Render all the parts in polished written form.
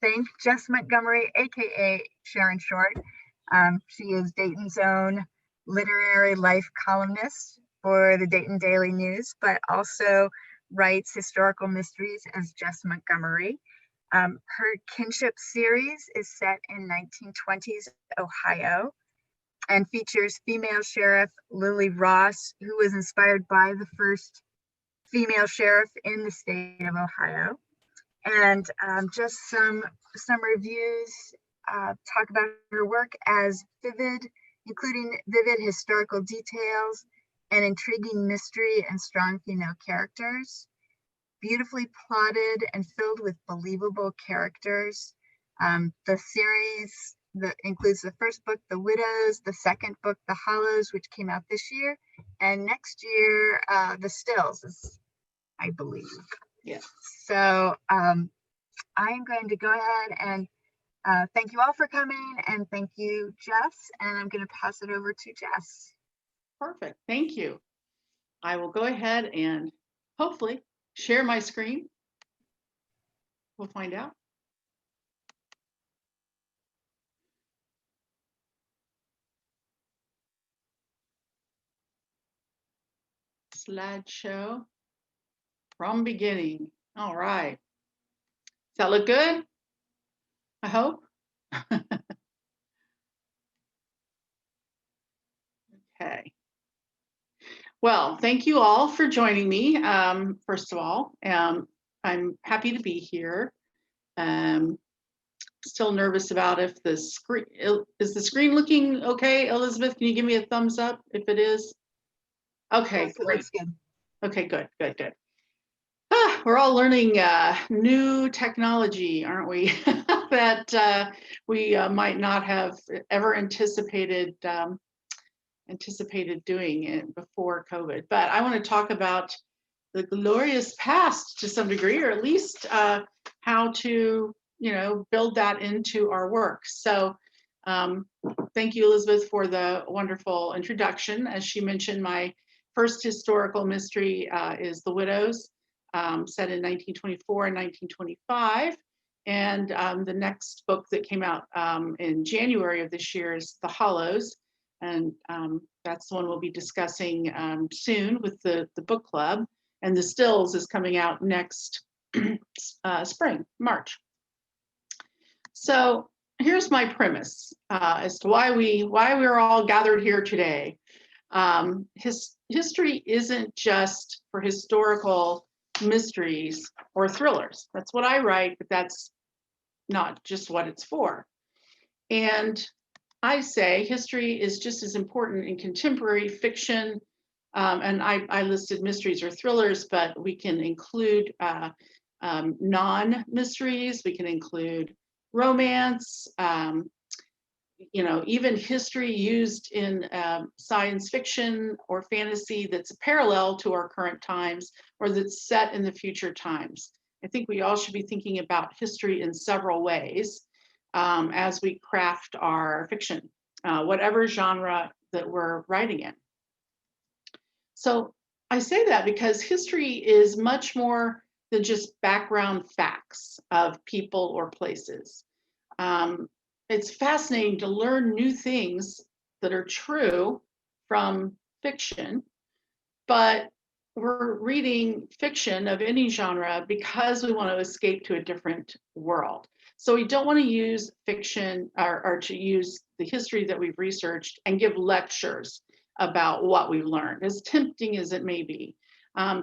thank Jess Montgomey, aka Sharon Short. She is Dayton's own literary life columnist for the Dayton Daily News, but also writes historical mysteries as Jess Montgomery. Her Kinship series is set in 1920s Ohio and features female sheriff Lily Ross, who was inspired by the first female sheriff in the state of Ohio. And just some reviews talk about her work as vivid, including vivid historical details and intriguing mystery and strong female characters, beautifully plotted and filled with believable characters. The series that includes the first book, The Widows, the second book, The Hollows, which came out this year, and next year, The Stills, I believe. Yes. So I'm going to go ahead and thank you all for coming, and thank you, Jess, and I'm going to pass it over to Jess. Perfect. Thank you. I will go ahead and hopefully share my screen. We'll find out. Slideshow from beginning. All right. Does that look good? I hope. Okay. Well, thank you all for joining me. First of all, I'm happy to be here. Still nervous about if the screen, is the screen looking okay? Elizabeth, can you give me a thumbs up if it is? Okay, Yes, great. looks good. Okay, good. We're all learning new technology, aren't we? that we might not have ever anticipated doing it before COVID. But I want to talk about the glorious past to some degree, or at least how to, build that into our work. So thank you, Elizabeth, for the wonderful introduction. As she mentioned, my first historical mystery is The Widows, set in 1924 and 1925. And the next book that came out in January of this year is The Hollows. And that's the one we'll be discussing soon with the book club. And The Stills is coming out next spring, March. So here's my premise as to why we're all gathered here today. History isn't just for historical mysteries or thrillers. That's what I write, but that's not just what it's for. And I say history is just as important in contemporary fiction, and I listed mysteries or thrillers, but we can include non-mysteries, we can include romance, even history used in science fiction or fantasy that's parallel to our current times or that's set in the future times. I think we all should be thinking about history in several ways as we craft our fiction, whatever genre that we're writing in. So I say that because history is much more than just background facts of people or places. It's fascinating to learn new things that are true from fiction, but we're reading fiction of any genre because we want to escape to a different world. So we don't want to use fiction or to use the history that we've researched and give lectures about what we've learned, as tempting as it may be,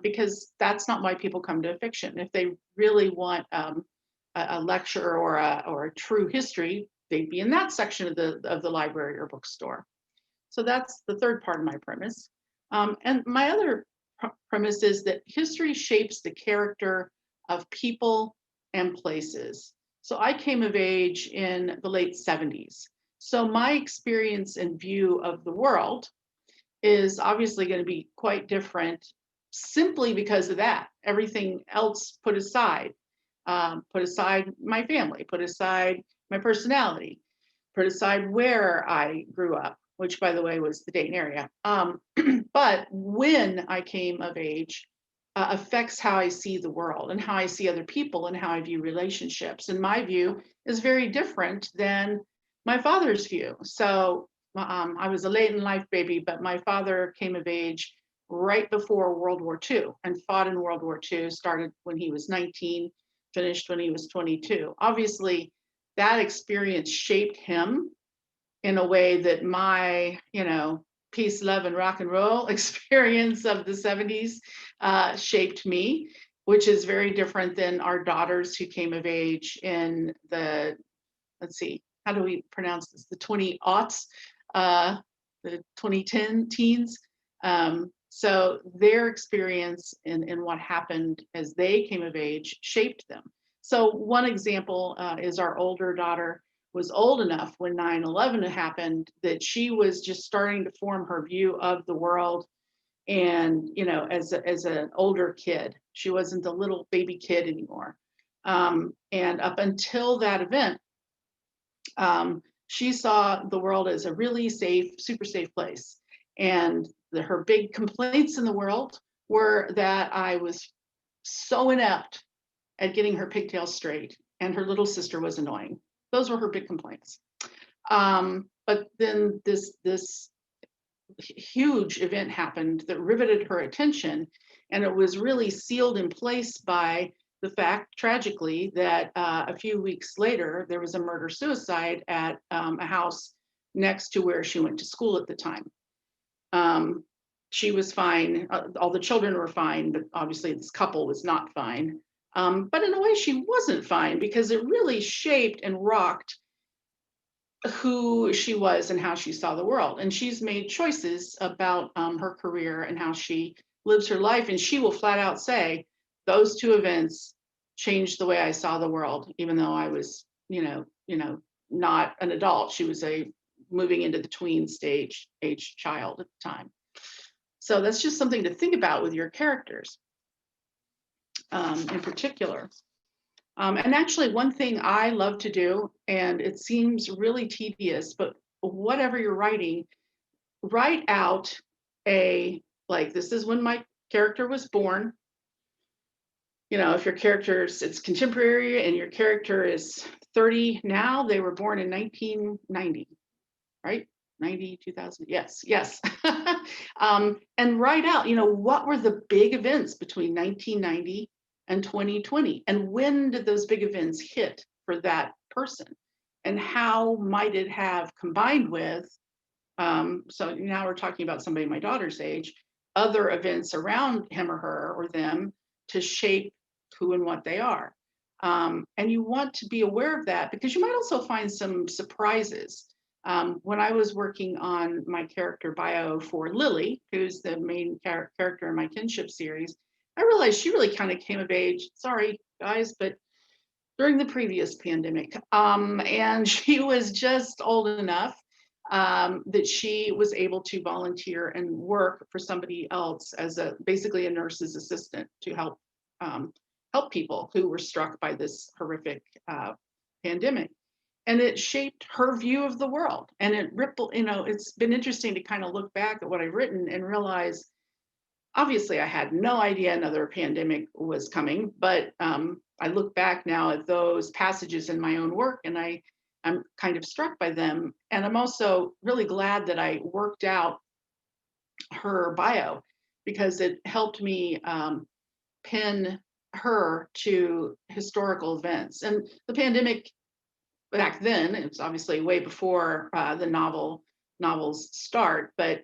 because that's not why people come to fiction. If they really want a lecture or a true history, they'd be in that section of the library or bookstore. So that's the third part of my premise. And my other premise is that history shapes the character of people and places. So I came of age in the late 70s. So my experience and view of the world is obviously going to be quite different simply because of that. Everything else put aside my family, put aside my personality, put aside where I grew up, which by the way was the Dayton area. But when I came of age, affects how I see the world and how I see other people and how I view relationships. And my view is very different than my father's view. So I was a late in life baby, but my father came of age right before World War II and fought in World War II, started when he was 19, finished when he was 22. Obviously, that experience shaped him in a way that my, peace, love, and rock and roll experience of the 70s shaped me, which is very different than our daughters who came of age in the, let's see, how do we pronounce this? The 20-aughts, the 2010 teens. So their experience in what happened as they came of age shaped them. So one example is our older daughter was old enough when 9/11 happened that she was just starting to form her view of the world. And, as an older kid, she wasn't a little baby kid anymore. And up until that event, she saw the world as a really safe, super safe place. And her big complaints in the world were that I was so inept at getting her pigtails straight, and her little sister was annoying. Those were her big complaints. But then this huge event happened that riveted her attention, and it was really sealed in place by the fact, tragically, that a few weeks later there was a murder-suicide at a house next to where she went to school at the time. She was fine, all the children were fine, but obviously this couple was not fine. But in a way she wasn't fine, because it really shaped and rocked who she was and how she saw the world. And she's made choices about her career and how she lives her life. And she will flat out say, those two events changed the way I saw the world, even though I was, not an adult. She was a moving into the tween stage age child at the time. So that's just something to think about with your characters in particular. And actually, one thing I love to do, and it seems really tedious, but whatever you're writing, write out this is when my character was born. If your character's, it's contemporary and your character is 30 now, they were born in 1990, right? 90, 2000, yes. And write out, what were the big events between 1990 and 2020, and when did those big events hit for that person, and how might it have combined with, so now we're talking about somebody my daughter's age, other events around him or her or them to shape who and what they are. And you want to be aware of that, because you might also find some surprises. When I was working on my character bio for Lily, who's the main character in my kinship series, I realized she really kind of came of age, sorry guys, but during the previous pandemic. And she was just old enough that she was able to volunteer and work for somebody else as basically a nurse's assistant to help people who were struck by this horrific pandemic. And it shaped her view of the world. And it rippled, it's been interesting to kind of look back at what I've written and realize, obviously I had no idea another pandemic was coming, but I look back now at those passages in my own work, and I'm kind of struck by them. And I'm also really glad that I worked out her bio, because it helped me pin her to historical events. And the pandemic back then, it's obviously way before the novels start, but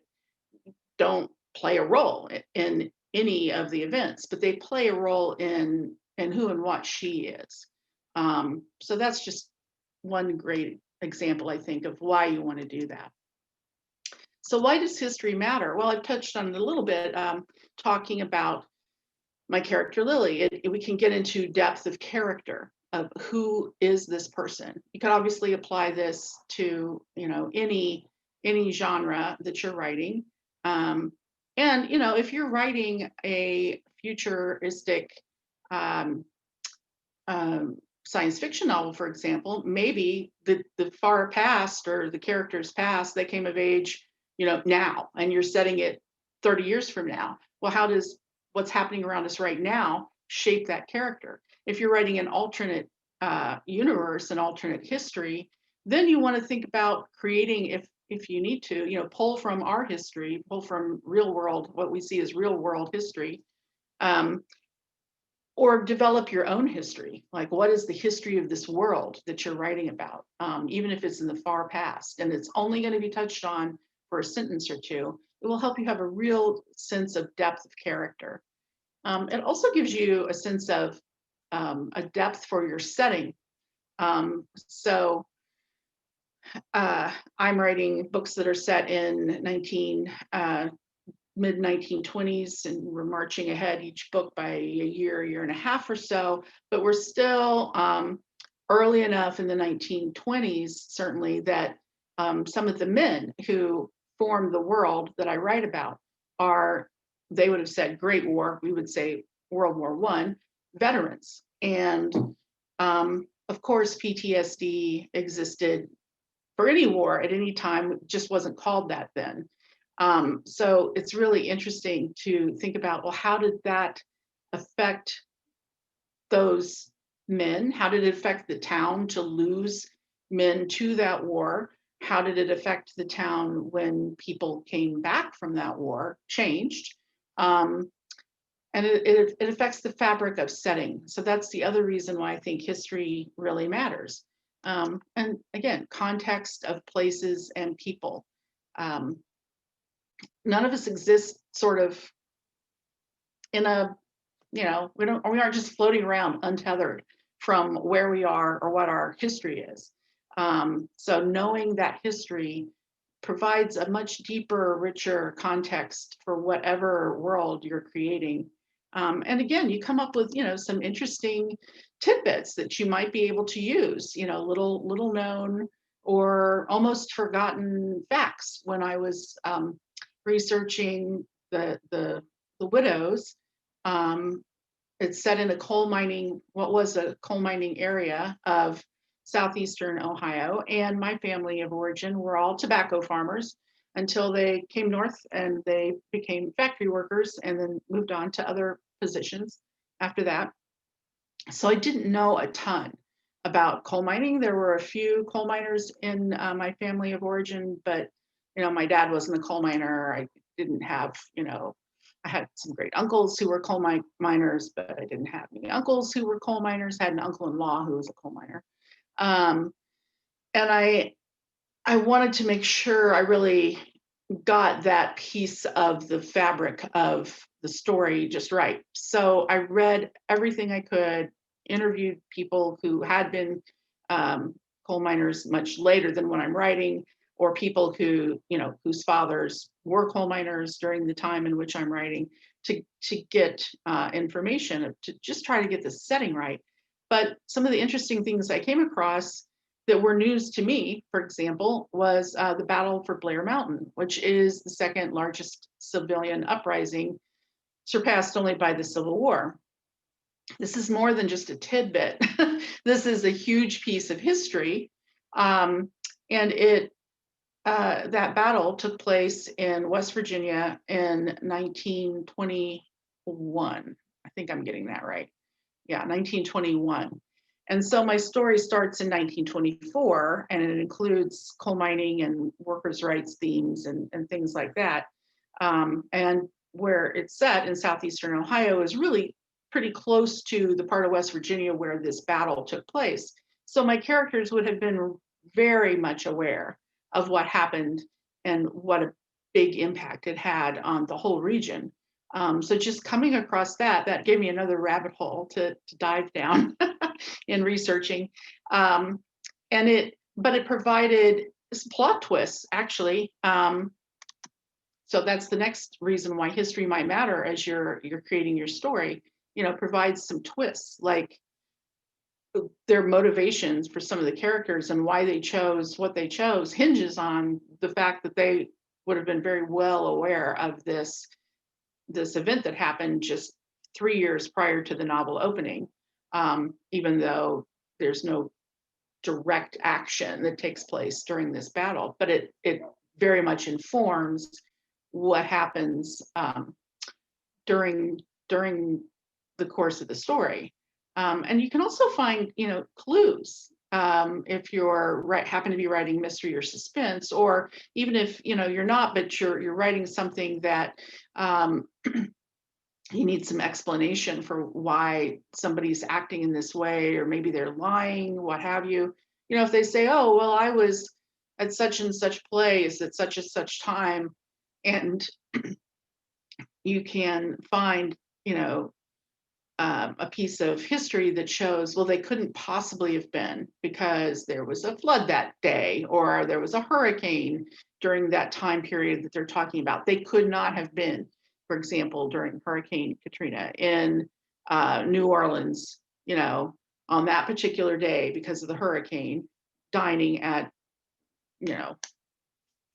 don't play a role in any of the events, but they play a role in who and what she is. So that's just one great example, I think, of why you want to do that. So why does history matter? Well, I've touched on it a little bit, talking about my character Lily. We can get into depth of character, of who is this person. You could obviously apply this to any genre that you're writing. And if you're writing a futuristic science fiction novel, for example, maybe the far past, or the character's past, they came of age, now, and you're setting it 30 years from now. Well, how does what's happening around us right now shape that character. If you're writing an alternate universe, an alternate history, then you want to think about creating, if you need to, pull from our history, pull from real world, what we see as real world history, um, or develop your own history. Like, what is the history of this world that you're writing about, even if it's in the far past, and it's only going to be touched on for a sentence or two. It will help you have a real sense of depth of character. It also gives you a sense of a depth for your setting. So I'm writing books that are set in mid 1920s, and we're marching ahead each book by a year and a half or so, but we're still early enough in the 1920s, certainly, that some of the men who formed the world that I write about they would have said Great War, we would say World War I, veterans. And of course, PTSD existed for any war at any time, it just wasn't called that then. So it's really interesting to think about, well, how did that affect those men? How did it affect the town to lose men to that war? How did it affect the town when people came back from that war? Changed. And it affects the fabric of setting. So that's the other reason why I think history really matters. And again, context of places and people. None of us exist sort of in a, we aren't just floating around untethered from where we are or what our history is. So knowing that history provides a much deeper, richer context for whatever world you're creating. And again, you come up with, some interesting tidbits that you might be able to use, little known or almost forgotten facts. When I was researching the widows, it's set in what was a coal mining area of southeastern Ohio, and my family of origin were all tobacco farmers until they came north and they became factory workers and then moved on to other positions after that. So I didn't know a ton about coal mining. There were a few coal miners in my family of origin, but my dad wasn't a coal miner. I didn't have, I had some great uncles who were coal miners, but I didn't have any uncles who were coal miners. I had an uncle-in-law who was a coal miner. And I wanted to make sure I really got that piece of the fabric of the story just right. So I read everything I could, interviewed people who had been coal miners much later than when I'm writing, or people who, whose fathers were coal miners during the time in which I'm writing, to get information, to just try to get the setting right. But some of the interesting things I came across that were news to me, for example, was the Battle for Blair Mountain, which is the second largest civilian uprising, surpassed only by the Civil War. This is more than just a tidbit. This is a huge piece of history. And that battle took place in West Virginia in 1921. I think I'm getting that right. Yeah, 1921. And so my story starts in 1924, and it includes coal mining and workers' rights themes and things like that. And where it's set in southeastern Ohio is really pretty close to the part of West Virginia where this battle took place. So my characters would have been very much aware of what happened and what a big impact it had on the whole region. So just coming across that gave me another rabbit hole to dive down in researching. But it provided plot twists, actually. So that's the next reason why history might matter as you're creating your story, provides some twists, like their motivations for some of the characters and why they chose what they chose hinges on the fact that they would have been very well aware of this event that happened just 3 years prior to the novel opening, even though there's no direct action that takes place during this battle, but it very much informs what happens during during the course of the story. And you can also find, clues if you're happen to be writing mystery or suspense, or even if you're not, but you're writing something that you need some explanation for why somebody's acting in this way, or maybe they're lying, what have you. If they say, "Oh, well, I was at such and such place at such and such time," and you can find, a piece of history that shows, well, they couldn't possibly have been because there was a flood that day, or there was a hurricane during that time period that they're talking about. They could not have been, for example, during Hurricane Katrina in New Orleans, on that particular day because of the hurricane, dining at,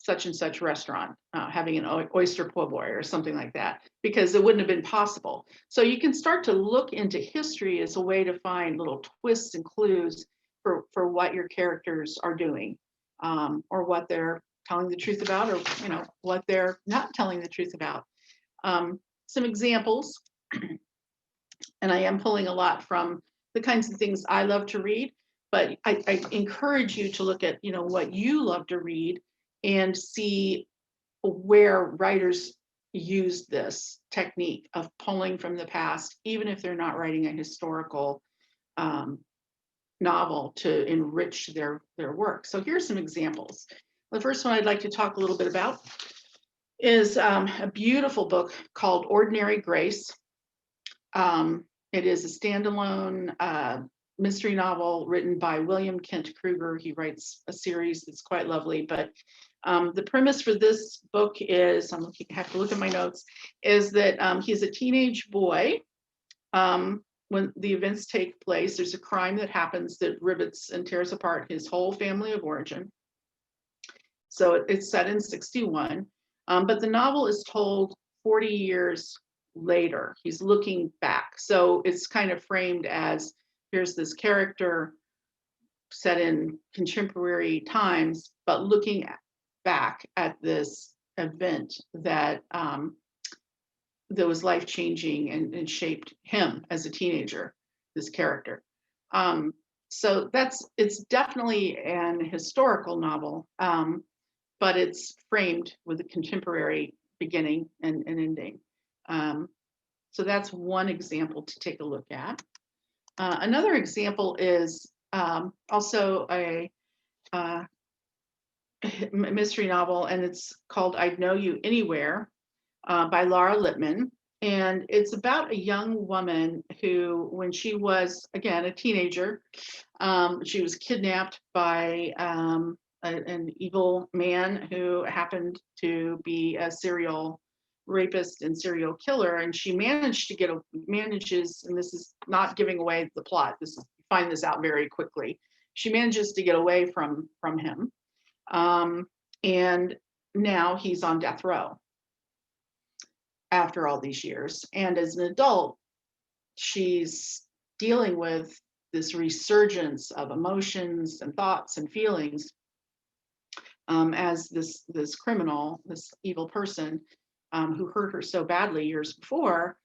such and such restaurant, having an oyster po' boy or something like that, because it wouldn't have been possible. So you can start to look into history as a way to find little twists and clues for what your characters are doing, or what they're telling the truth about, or what they're not telling the truth about. Some examples, and I am pulling a lot from the kinds of things I love to read, but I encourage you to look at what you love to read and see where writers use this technique of pulling from the past, even if they're not writing a historical novel, to enrich their work. So here's some examples. The first one I'd like to talk a little bit about is a beautiful book called Ordinary Grace. It is a standalone mystery novel written by William Kent Kruger. He writes a series that's quite lovely, but the premise for this book is, have to look at my notes, is that he's a teenage boy. When the events take place, there's a crime that happens that rivets and tears apart his whole family of origin. So it's set in 61, but the novel is told 40 years later. He's looking back. So it's kind of framed as, here's this character set in contemporary times, but looking back at this event that was life-changing and shaped him as a teenager, this character. So it's definitely an historical novel, but it's framed with a contemporary beginning and ending. So that's one example to take a look at. Another example is also a mystery novel, and it's called I'd Know You Anywhere by Laura Lippman. And it's about a young woman who, when she was, again, a teenager, she was kidnapped by an evil man who happened to be a serial rapist and serial killer. And she manages, and this is not giving away the plot, you find this out very quickly. She manages to get away from him. And now he's on death row after all these years. And as an adult, she's dealing with this resurgence of emotions and thoughts and feelings as this criminal, this evil person who hurt her so badly years before,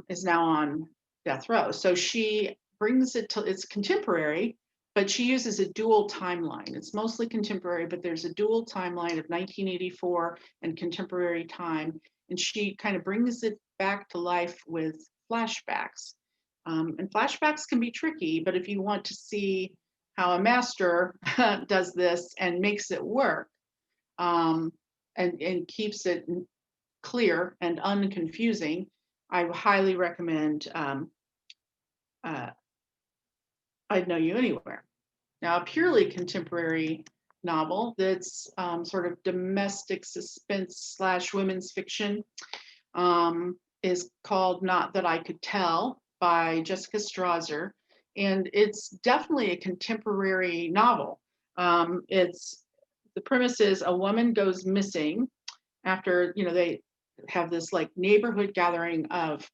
is now on death row. So she brings it to, it's contemporary, but she uses a dual timeline. It's mostly contemporary, but there's a dual timeline of 1984 and contemporary time. And she kind of brings it back to life with flashbacks. And flashbacks can be tricky, but if you want to see how a master does this and makes it work, and keeps it clear and unconfusing, I highly recommend I'd Know You Anywhere. Now, a purely contemporary novel that's sort of domestic suspense / women's fiction is called Not That I Could Tell by Jessica Strasser. And it's definitely a contemporary novel. The premise is a woman goes missing after, they have this like neighborhood gathering of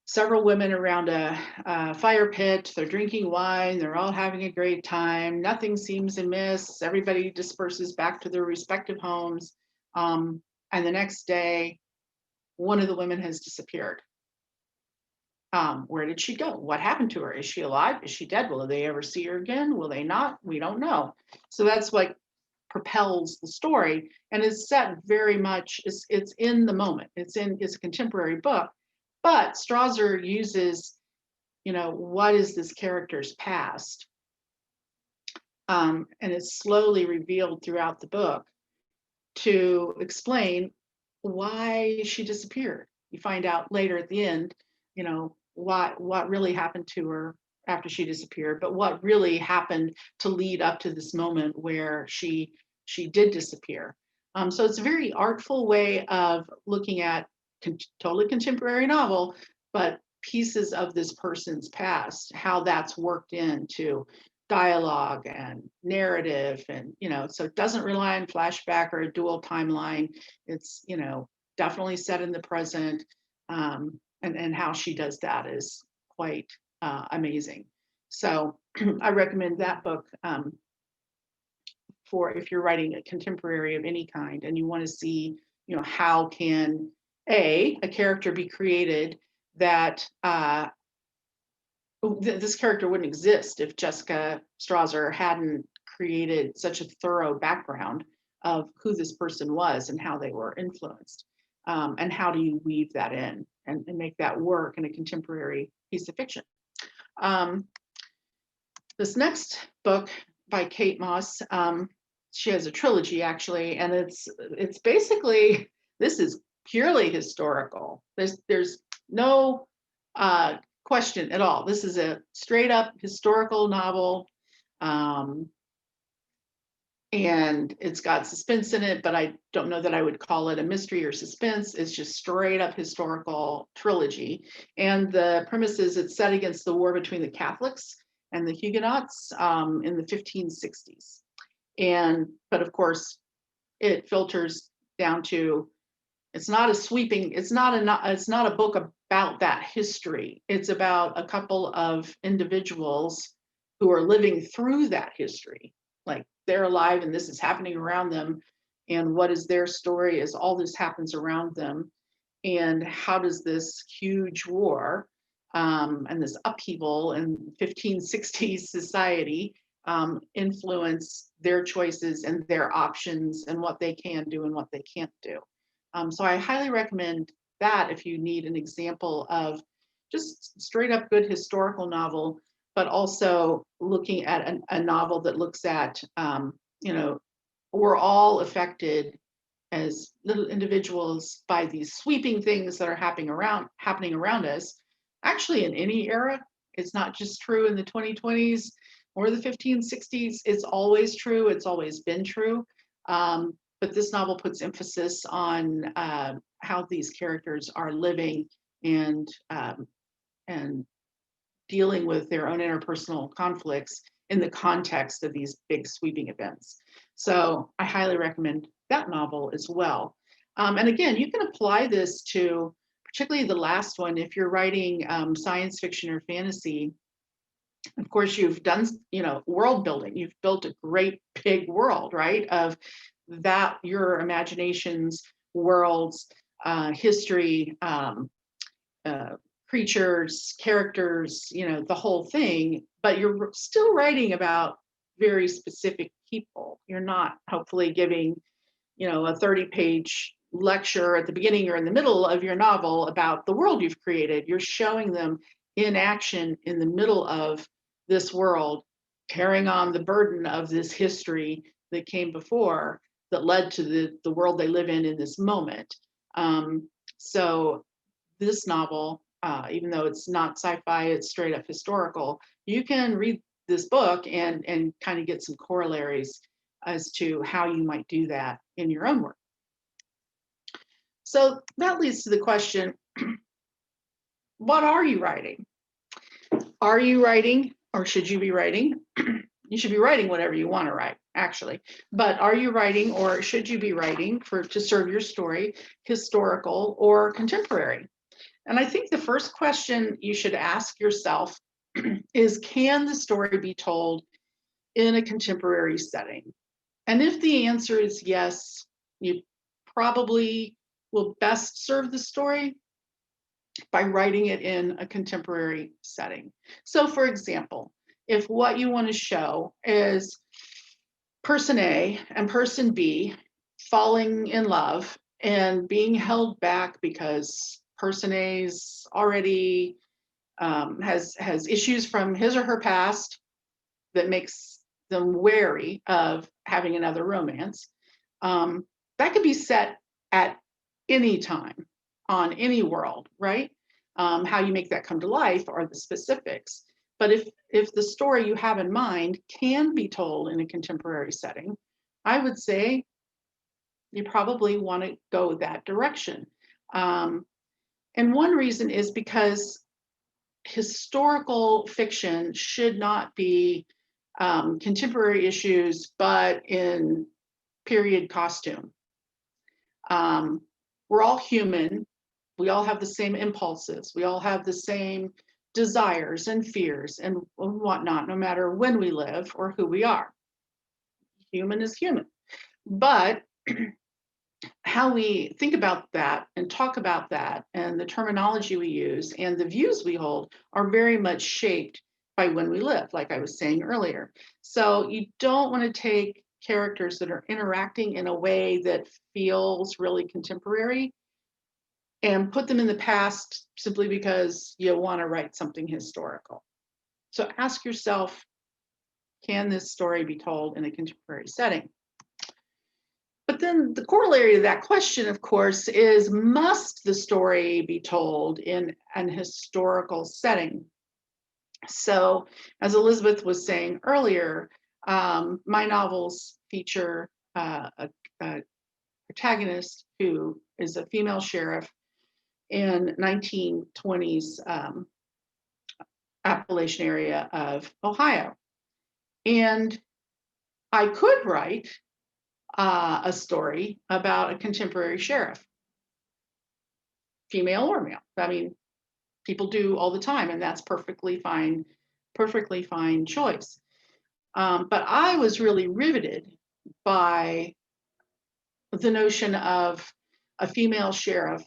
several women around a fire pit. They're drinking wine. They're all having a great time. Nothing seems amiss. Everybody disperses back to their respective homes. And the next day, one of the women has disappeared. Where did she go? What happened to her? Is she alive? Is she dead? Will they ever see her again? Will they not? We don't know. So that's what propels the story, and is set very much, it's in the moment. It's a contemporary book, but Strasser uses, what is this character's past? And it's slowly revealed throughout the book to explain why she disappeared. You find out later at the end, what really happened to her after she disappeared, but what really happened to lead up to this moment where she did disappear. So it's a very artful way of looking at totally contemporary novel, but pieces of this person's past, how that's worked into dialogue and narrative, and so it doesn't rely on flashback or a dual timeline. It's definitely set in the present, and how she does that is quite amazing. So I recommend that book for if you're writing a contemporary of any kind and you want to see how can a character be created that this character wouldn't exist if Jessica Strasser hadn't created such a thorough background of who this person was and how they were influenced. And how do you weave that in and make that work in a contemporary piece of fiction? This next book by Kate Moss, she has a trilogy actually, and it's basically, this is purely historical. There's no question at all. This is a straight up historical novel. And it's got suspense in it, but I don't know that I would call it a mystery or suspense. It's just straight up historical trilogy. And the premise is it's set against the war between the Catholics and the Huguenots in the 1560s. But of course, it filters down to, it's not a book about that history. It's about a couple of individuals who are living through that history. Like they're alive and this is happening around them. And what is their story as all this happens around them? And how does this huge war and this upheaval in 1560s society influence their choices and their options and what they can do and what they can't do? So I highly recommend that if you need an example of just straight up good historical novel, but also looking at a novel that looks at, we're all affected as little individuals by these sweeping things that are happening around us. Actually, in any era, it's not just true in the 2020s or the 1560s. It's always true. It's always been true. But this novel puts emphasis on how these characters are living and dealing with their own interpersonal conflicts in the context of these big sweeping events. So I highly recommend that novel as well. And again, you can apply this to particularly the last one. If you're writing science fiction or fantasy, of course, you've done, world building. You've built a great big world, right? Of that, your imagination's worlds, history, creatures, characters, the whole thing, but you're still writing about very specific people. You're not hopefully giving, a 30-page lecture at the beginning or in the middle of your novel about the world you've created. You're showing them in action in the middle of this world, carrying on the burden of this history that came before that led to the world they live in this moment. So this novel, even though it's not sci-fi, it's straight up historical, you can read this book and kind of get some corollaries as to how you might do that in your own work. So that leads to the question, what are you writing? Are you writing, or should you be writing? You should be writing whatever you want to write, actually. But are you writing, or should you be writing to serve your story, historical or contemporary? And I think the first question you should ask yourself is, can the story be told in a contemporary setting? And if the answer is yes, you probably will best serve the story. by writing it in a contemporary setting. So for example, if what you want to show is person A and person B falling in love and being held back because person A's already has issues from his or her past that makes them wary of having another romance. That could be set at any time on any world, right? How you make that come to life are the specifics. But if the story you have in mind can be told in a contemporary setting, I would say you probably want to go that direction. And one reason is because historical fiction should not be contemporary issues, but in period costume. We're all human. We all have the same impulses. We all have the same desires and fears and whatnot, no matter when we live or who we are. Human is human. But how we think about that and talk about that and the terminology we use and the views we hold are very much shaped by when we live, like I was saying earlier. So you don't want to take characters that are interacting in a way that feels really contemporary and put them in the past simply because you want to write something historical. So ask yourself, can this story be told in a contemporary setting? But then the corollary to that question, of course, is must the story be told in an historical setting? So, as Elizabeth was saying earlier, my novels feature a protagonist who is a female sheriff in 1920s Appalachian area of Ohio. And I could write a story about a contemporary sheriff, female or male. I mean, people do all the time, and that's perfectly fine choice. But I was really riveted by the notion of a female sheriff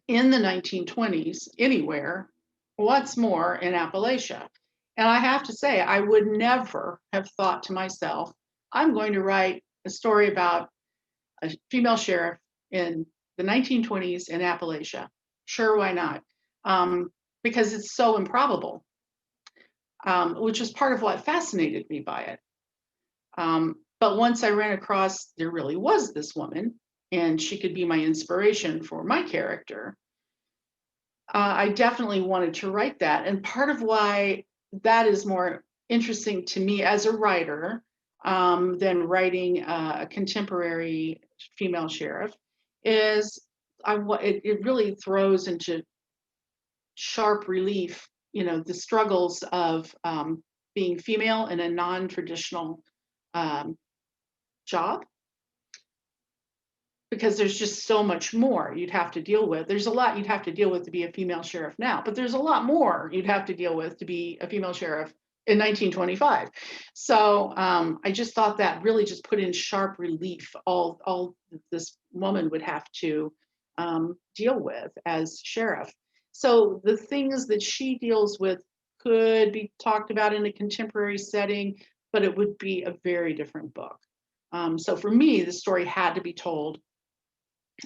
in the 1920s anywhere, what's more in Appalachia. And I have to say, I would never have thought to myself, I'm going to write a story about a female sheriff in the 1920s in Appalachia. Sure, why not? Because it's so improbable, which is part of what fascinated me by it. But once I ran across, there really was this woman, and she could be my inspiration for my character, I definitely wanted to write that. And part of why that is more interesting to me as a writer than writing a contemporary female sheriff is it really throws into sharp relief, the struggles of being female in a non-traditional job, because there's just so much more you'd have to deal with. There's a lot you'd have to deal with to be a female sheriff now, but there's a lot more you'd have to deal with to be a female sheriff in 1925. So I just thought that really just put in sharp relief all this woman would have to deal with as sheriff. So the things that she deals with could be talked about in a contemporary setting, but it would be a very different book. So for me, the story had to be told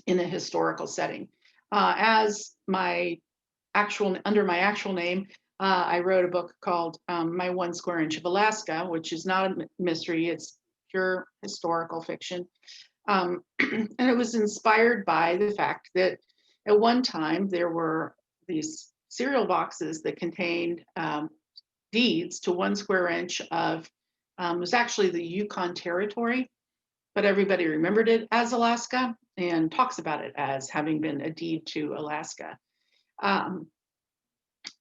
in a historical setting. As under my actual name, I wrote a book called My One Square Inch of Alaska, which is not a mystery, it's pure historical fiction. And it was inspired by the fact that at one time there were these cereal boxes that contained deeds to 1 square inch of, it was actually the Yukon Territory, but everybody remembered it as Alaska and talks about it as having been a deed to Alaska.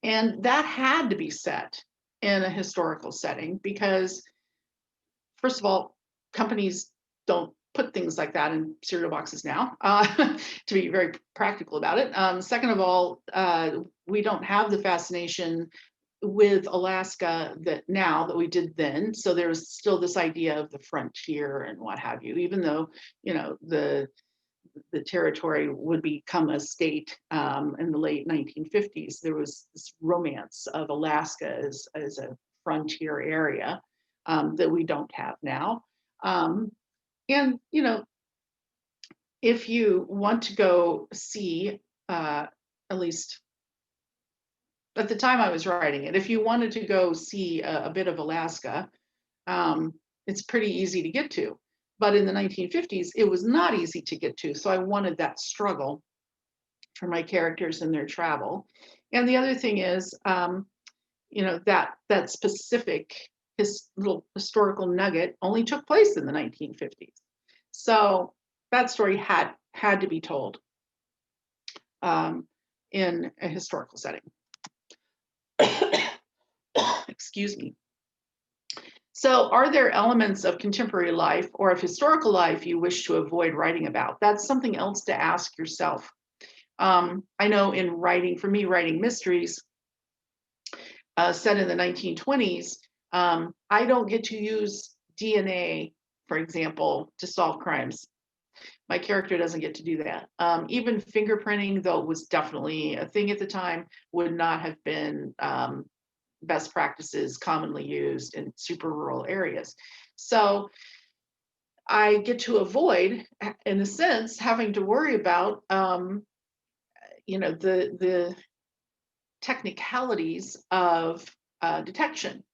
And that had to be set in a historical setting because, first of all, companies don't put things like that in cereal boxes now, to be very practical about it. Second of all, we don't have the fascination with Alaska that we did then. So there's still this idea of the frontier and what have you, even though, the the territory would become a state in the late 1950s. There was this romance of Alaska as a frontier area that we don't have now. And, you know, if you want to go see, at least at the time I was writing it, if you wanted to go see a bit of Alaska, it's pretty easy to get to. But in the 1950s, it was not easy to get to. So I wanted that struggle for my characters and their travel. And the other thing is, you know, that specific little historical nugget only took place in the 1950s. So that story had to be told in a historical setting. Excuse me. So are there elements of contemporary life or of historical life you wish to avoid writing about? That's something else to ask yourself. I know in writing, for me, writing mysteries set in the 1920s, I don't get to use DNA, for example, to solve crimes. My character doesn't get to do that. Even fingerprinting, though it was definitely a thing at the time, would not have been best practices commonly used in super rural areas. So I get to avoid, in a sense, having to worry about, you know, the technicalities of detection,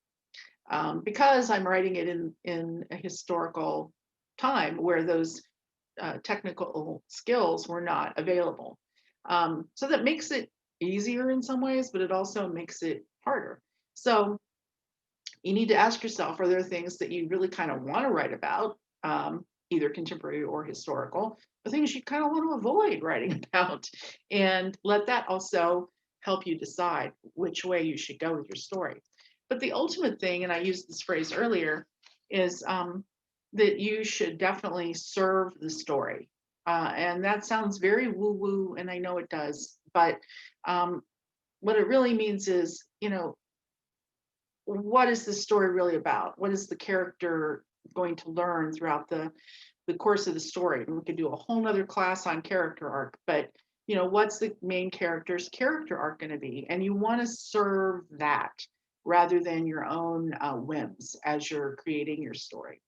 because I'm writing it in a historical time where those technical skills were not available. So that makes it easier in some ways, but it also makes it harder. So you need to ask yourself, are there things that you really kind of want to write about, either contemporary or historical, or things you kind of want to avoid writing about? And let that also help you decide which way you should go with your story. But the ultimate thing, and I used this phrase earlier, is that you should definitely serve the story. And that sounds very woo-woo, and I know it does, but what it really means is, you know, what is the story really about? What is the character going to learn throughout the course of the story? And we could do a whole nother class on character arc, but you know, what's the main character's character arc going to be? And you want to serve that rather than your own whims as you're creating your story.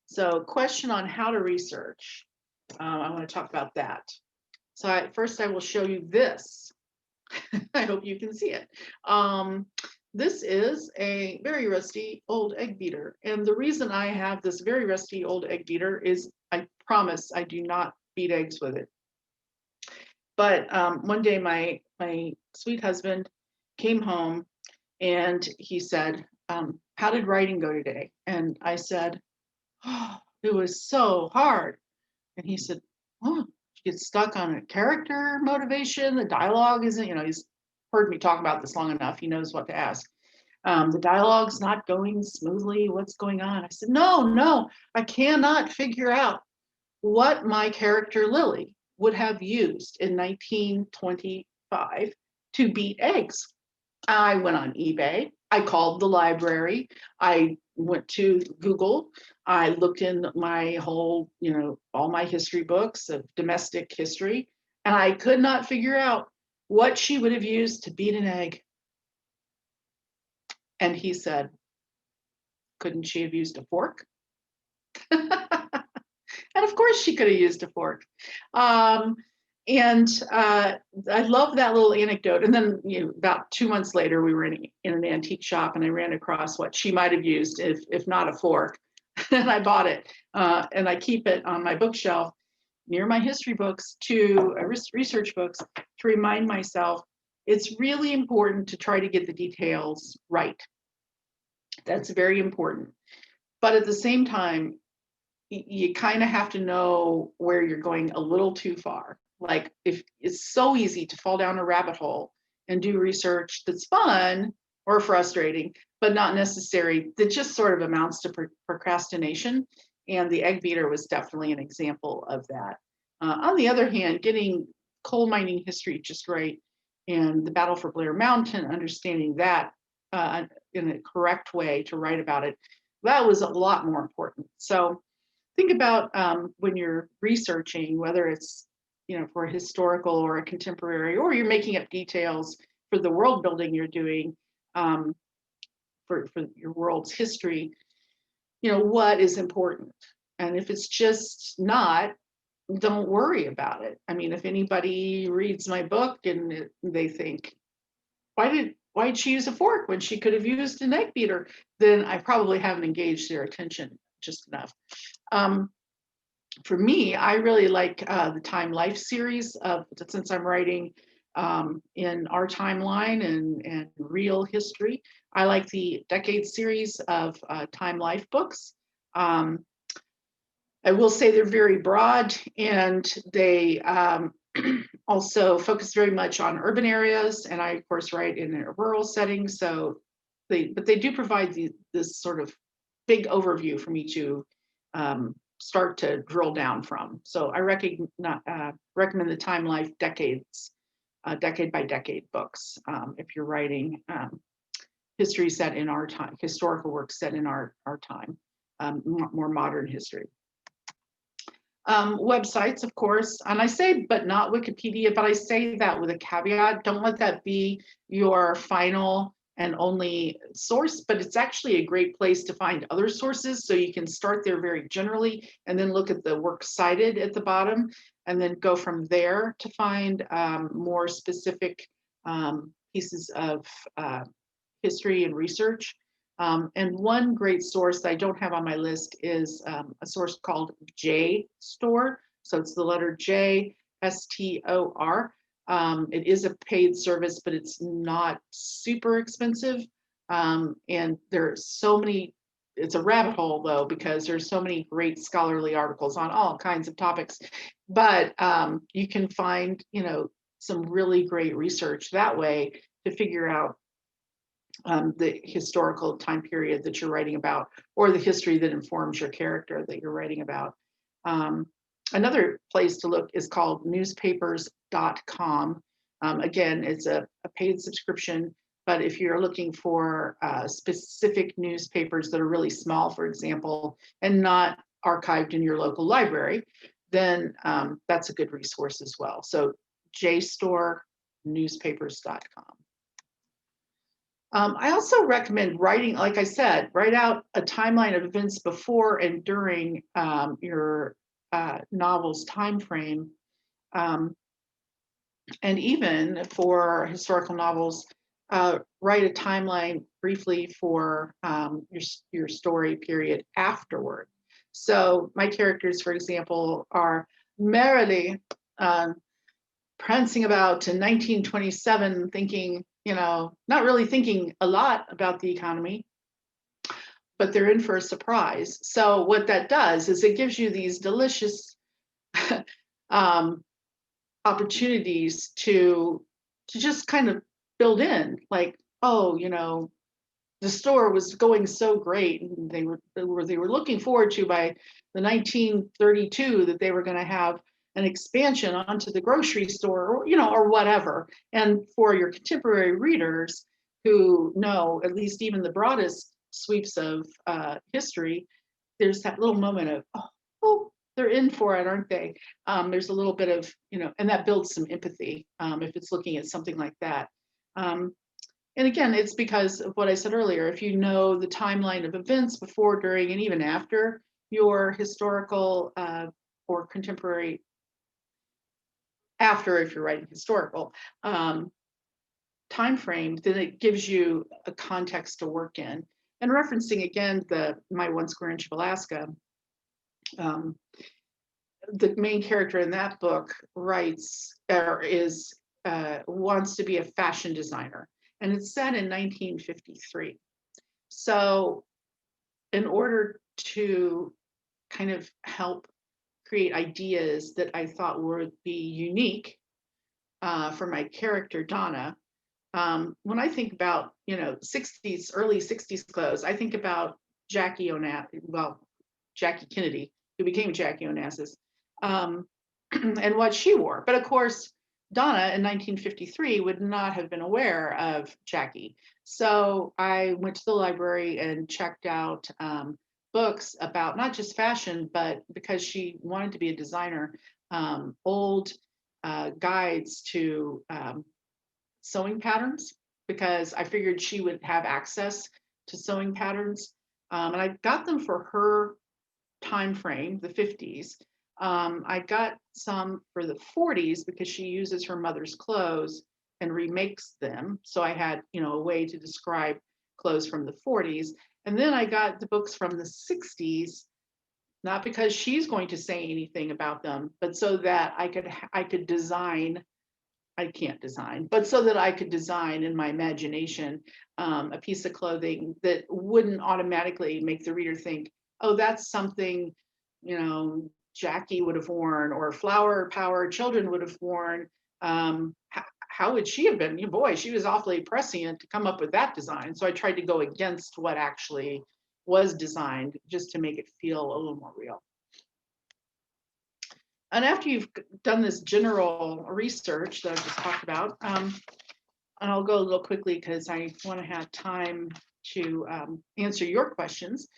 So, question on how to research. I want to talk about that. So first I will show you this. I hope you can see it. This is a very rusty old egg beater. And the reason I have this very rusty old egg beater is I promise I do not beat eggs with it. But one day my sweet husband came home and he said, how did writing go today? And I said, oh, it was so hard. And he said, oh, you get stuck on a character motivation. The dialogue isn't, you know, he's heard me talk about this long enough. He knows what to ask. The dialogue's not going smoothly. What's going on? I said, no, I cannot figure out what my character Lily would have used in 1925 to beat eggs. I went on eBay. I called the library. I went to Google. I looked in my whole, you know, all my history books of domestic history, and I could not figure out what she would have used to beat an egg. And he said, couldn't she have used a fork? And of course she could have used a fork. And I love that little anecdote. And then, you know, about 2 months later, we were in an antique shop, and I ran across what she might have used, if not a fork. And I bought it, and I keep it on my bookshelf near my history books to research books to remind myself it's really important to try to get the details right. That's very important. But at the same time, you kind of have to know where you're going a little too far. Like, if it's so easy to fall down a rabbit hole and do research that's fun or frustrating, but not necessary, that just sort of amounts to procrastination. And the egg beater was definitely an example of that. On the other hand, getting coal mining history just right and the Battle for Blair Mountain, understanding that in a correct way to write about it, that was a lot more important. So think about when you're researching, whether it's, for a historical or a contemporary, or you're making up details for the world building you're doing, um, for your world's history, what is important. And if it's just not, don't worry about it. I mean, if anybody reads my book and they think, why did she use a fork when she could have used an egg beater? Then I probably haven't engaged their attention just enough. For me, I really like the Time Life series since I'm writing in our timeline and real history. I like the Decade series of Time Life books. I will say they're very broad, and they also focus very much on urban areas. And I, of course, write in a rural setting. So but they do provide this sort of big overview for me to start to drill down from. So I recommend the Time Life Decades, decade by decade books if you're writing history set in our time, historical work set in our time, more modern history. Websites, of course, and I say, but not Wikipedia, but I say that with a caveat. Don't let that be your final and only source, but it's actually a great place to find other sources. So you can start there very generally and then look at the works cited at the bottom and then go from there to find more specific pieces of history and research. And one great source that I don't have on my list is a source called JSTOR. So it's the letter J, STOR. It is a paid service, but it's not super expensive. And there's so many, it's a rabbit hole though, because there's so many great scholarly articles on all kinds of topics. But you can find, some really great research that way to figure out the historical time period that you're writing about, or the history that informs your character that you're writing about. Another place to look is called newspapers.com. Again, it's a paid subscription, but if you're looking for specific newspapers that are really small, for example, and not archived in your local library, then that's a good resource as well. So JSTOR, newspapers.com. I also recommend writing, like I said, write out a timeline of events before and during your novel's time frame. And even for historical novels, write a timeline briefly for your story period afterward. So my characters, for example, are merrily prancing about in 1927 thinking, not really thinking a lot about the economy, but they're in for a surprise. So what that does is it gives you these delicious opportunities to just kind of build in, like, oh, the store was going so great, and they were looking forward to, by the 1932, that they were going to have an expansion onto the grocery store, or whatever. And for your contemporary readers who know at least even the broadest sweeps of history, there's that little moment of, oh, they're in for it, aren't they? There's a little bit of, and that builds some empathy if it's looking at something like that. And again, it's because of what I said earlier. If you know the timeline of events before, during, and even after your historical or contemporary, after if you're writing historical time frame, then it gives you a context to work in. And referencing again My One Square Inch of Alaska, the main character in that book wants to be a fashion designer, and it's set in 1953. So in order to kind of help create ideas that I thought would be unique for my character, Donna, when I think about, 60s, early 60s clothes, I think about Jackie Kennedy, who became Jackie Onassis, and what she wore. But of course, Donna in 1953 would not have been aware of Jackie. So I went to the library and checked out books about not just fashion, but because she wanted to be a designer, old guides to sewing patterns, because I figured she would have access to sewing patterns. And I got them for her time frame, the 50s. I got some for the 40s because she uses her mother's clothes and remakes them. So I had, a way to describe clothes from the 40s. And then I got the books from the 60s, not because she's going to say anything about them, but so that I could design. I can't design, but so that I could design in my imagination a piece of clothing that wouldn't automatically make the reader think, oh, that's something, Jackie would have worn, or Flower Power children would have worn. How would she have been? Boy, she was awfully prescient to come up with that design. So I tried to go against what actually was designed, just to make it feel a little more real. And after you've done this general research that I've just talked about, and I'll go a little quickly because I want to have time to answer your questions.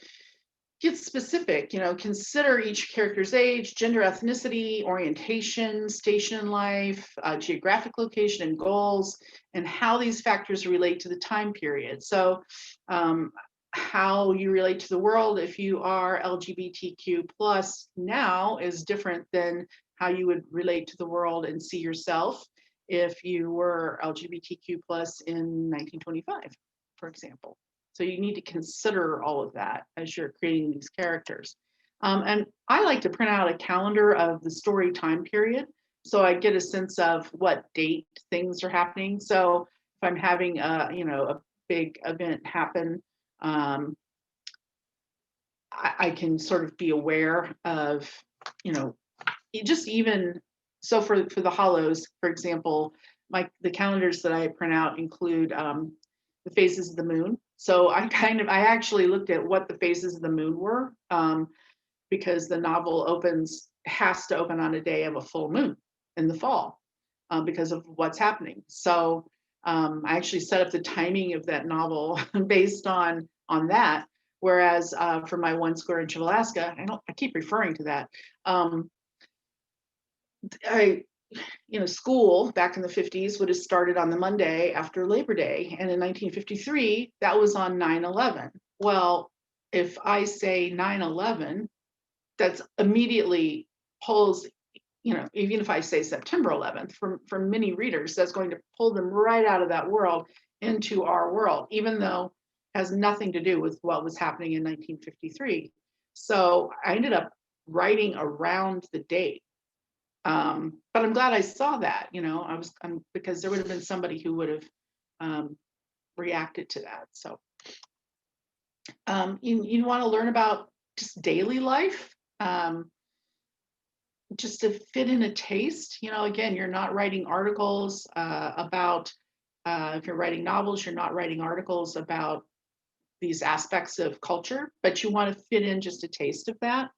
Get specific, consider each character's age, gender, ethnicity, orientation, station in life, geographic location and goals, and how these factors relate to the time period. So how you relate to the world if you are LGBTQ plus now is different than how you would relate to the world and see yourself if you were LGBTQ plus in 1925, for example. So you need to consider all of that as you're creating these characters. And I like to print out a calendar of the story time period, so I get a sense of what date things are happening. So if I'm having a big event happen, I can sort of be aware of, just even so for the hollows, for example, the calendars that I print out include the phases of the moon. So I actually looked at what the phases of the moon were, because the novel has to open on a day of a full moon in the fall, because of what's happening. So I actually set up the timing of that novel based on that. Whereas for my 1 Square Inch of Alaska, I keep referring to that. School back in the 50s would have started on the Monday after Labor Day. And in 1953, that was on 9/11. Well, if I say 9/11, that's immediately pulls, even if I say September 11th, for many readers, that's going to pull them right out of that world into our world, even though it has nothing to do with what was happening in 1953. So I ended up writing around the date. But I'm glad I saw that, because there would have been somebody who would have reacted to that. So you want to learn about just daily life, just to fit in a taste. Again, you're not writing articles about, if you're writing novels, you're not writing articles about these aspects of culture, but you want to fit in just a taste of that.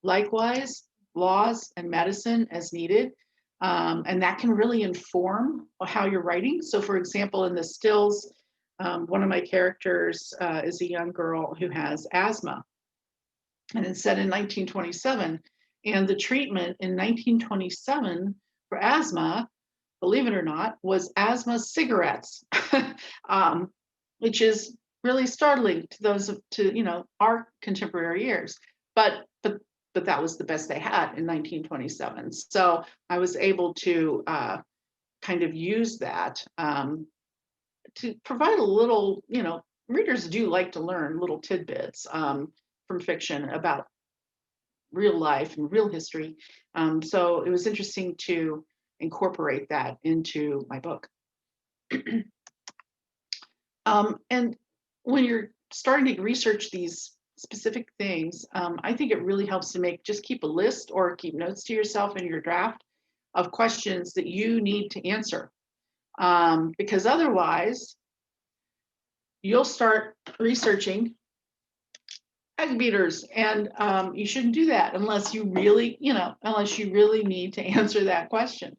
Likewise, laws and medicine as needed. And that can really inform how you're writing. So for example, in the stills, one of my characters is a young girl who has asthma. And it's set in 1927. And the treatment in 1927 for asthma, believe it or not, was asthma cigarettes, which is really startling to those our contemporary ears. But that was the best they had in 1927. So I was able to kind of use that to provide a little, readers do like to learn little tidbits from fiction about real life and real history. So it was interesting to incorporate that into my book. And when you're starting to research these specific things, I think it really helps to keep a list or keep notes to yourself in your draft of questions that you need to answer. Because otherwise, you'll start researching egg beaters, and you shouldn't do that unless you really need to answer that question.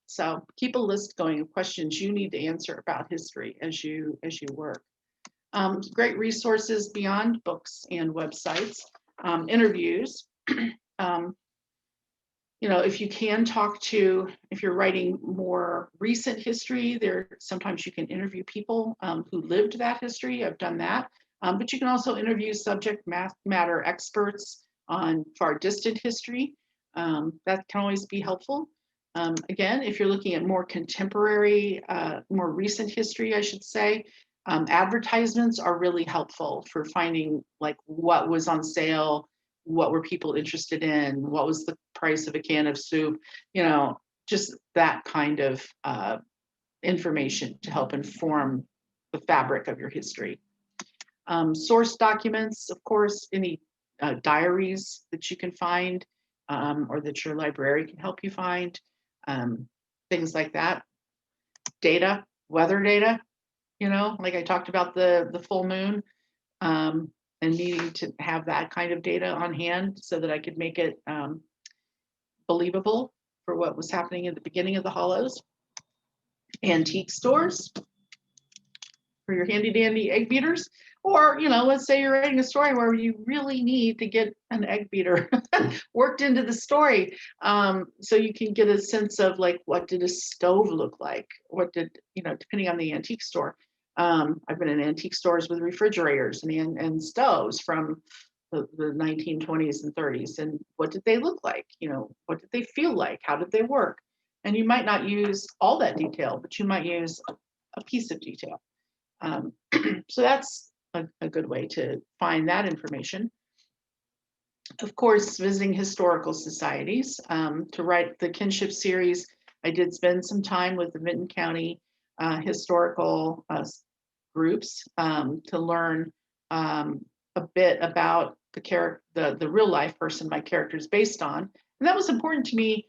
So keep a list going of questions you need to answer about history as you work. Great resources beyond books and websites, interviews. Um, if you can talk to, if you're writing more recent history, sometimes you can interview people who lived that history. I've done that. But you can also interview subject matter experts on far distant history. That can always be helpful. Again, if you're looking at more contemporary, more recent history, I should say, advertisements are really helpful for finding like what was on sale, what were people interested in, what was the price of a can of soup, just that kind of information to help inform the fabric of your history. Source documents, of course, any diaries that you can find or that your library can help you find, things like that. Data, weather data, like I talked about the full moon, and needing to have that kind of data on hand so that I could make it believable for what was happening at the beginning of the Hollows. Antique stores for your handy dandy egg beaters, or let's say you're writing a story where you really need to get an egg beater worked into the story, so you can get a sense of like, what did a stove look like, what did depending on the antique store. I've been in antique stores with refrigerators and stoves from the 1920s and 30s, and what did they look like, what did they feel like, how did they work? And you might not use all that detail, but you might use a piece of detail. So that's a good way to find that information. Of course, visiting historical societies. To write the kinship series, I did spend some time with the Vinton County historical groups to learn a bit about the real life person my character is based on. And that was important to me,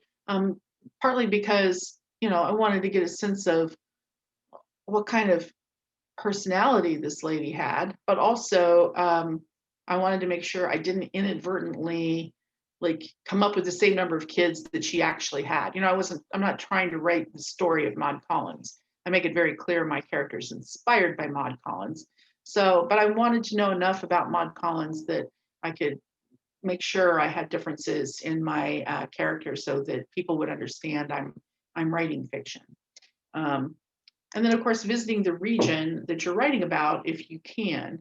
partly because, I wanted to get a sense of what kind of personality this lady had, but also I wanted to make sure I didn't inadvertently like come up with the same number of kids that she actually had. I'm not trying to write the story of Maud Collins. I make it very clear my character is inspired by Maud Collins. So, but I wanted to know enough about Maud Collins that I could make sure I had differences in my character so that people would understand I'm writing fiction. And then, of course, visiting the region that you're writing about, if you can.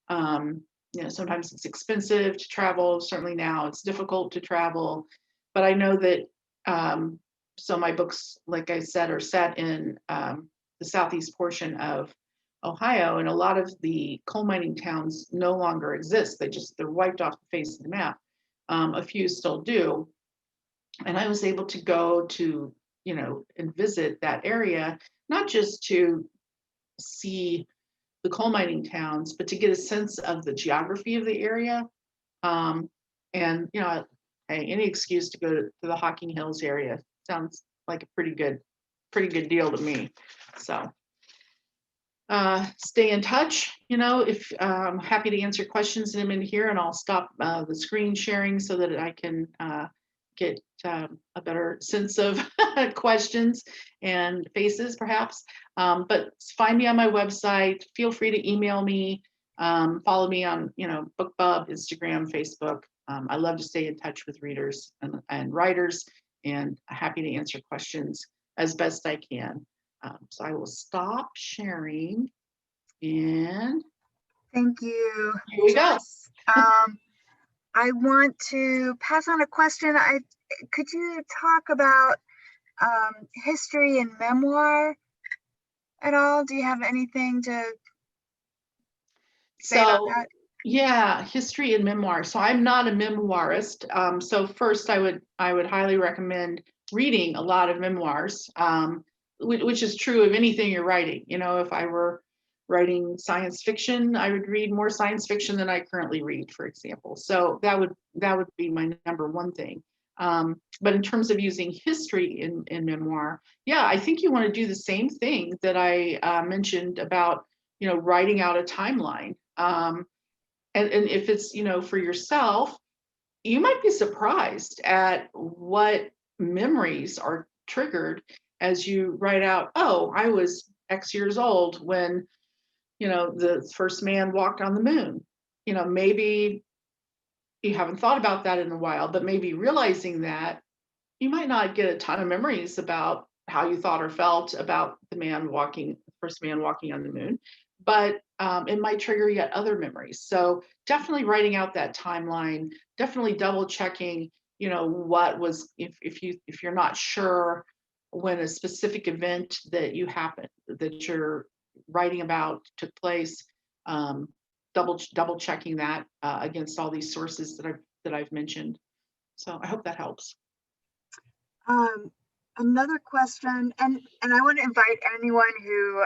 Sometimes it's expensive to travel. Certainly now it's difficult to travel. But I know that, so my books, like I said, are set in the southeast portion of Ohio, and a lot of the coal mining towns no longer exist. They're wiped off the face of the map. A few still do. And I was able to go to, and visit that area, not just to see the coal mining towns, but to get a sense of the geography of the area. And, hey, any excuse to go to the Hocking Hills area sounds like a pretty good deal to me. So stay in touch, if I'm happy to answer questions in here, and I'll stop the screen sharing so that I can get a better sense of questions and faces perhaps. But find me on my website. Feel free to email me, follow me on, BookBub, Instagram, Facebook. I love to stay in touch with readers and writers, and happy to answer questions as best I can. So I will stop sharing, and Thank you, here we go. Jess. I want to pass on a question. Could you talk about history and memoir at all? Do you have anything to say about that? Yeah, history and memoir. So I'm not a memoirist. So first, I would highly recommend reading a lot of memoirs, which is true of anything you're writing. If I were writing science fiction, I would read more science fiction than I currently read, for example. So that would be my number one thing. But in terms of using history in memoir, yeah, I think you want to do the same thing that I mentioned about, writing out a timeline. And if it's, for yourself, you might be surprised at what memories are triggered as you write out, oh, I was X years old when, the first man walked on the moon. Maybe you haven't thought about that in a while, but maybe realizing that you might not get a ton of memories about how you thought or felt about first man walking on the moon, but it might trigger yet other memories. So definitely writing out that timeline, definitely double checking, what was, if you're not sure when a specific event that you're writing about took place, double checking that against all these sources that I've mentioned. So I hope that helps. Another question, and I want to invite anyone who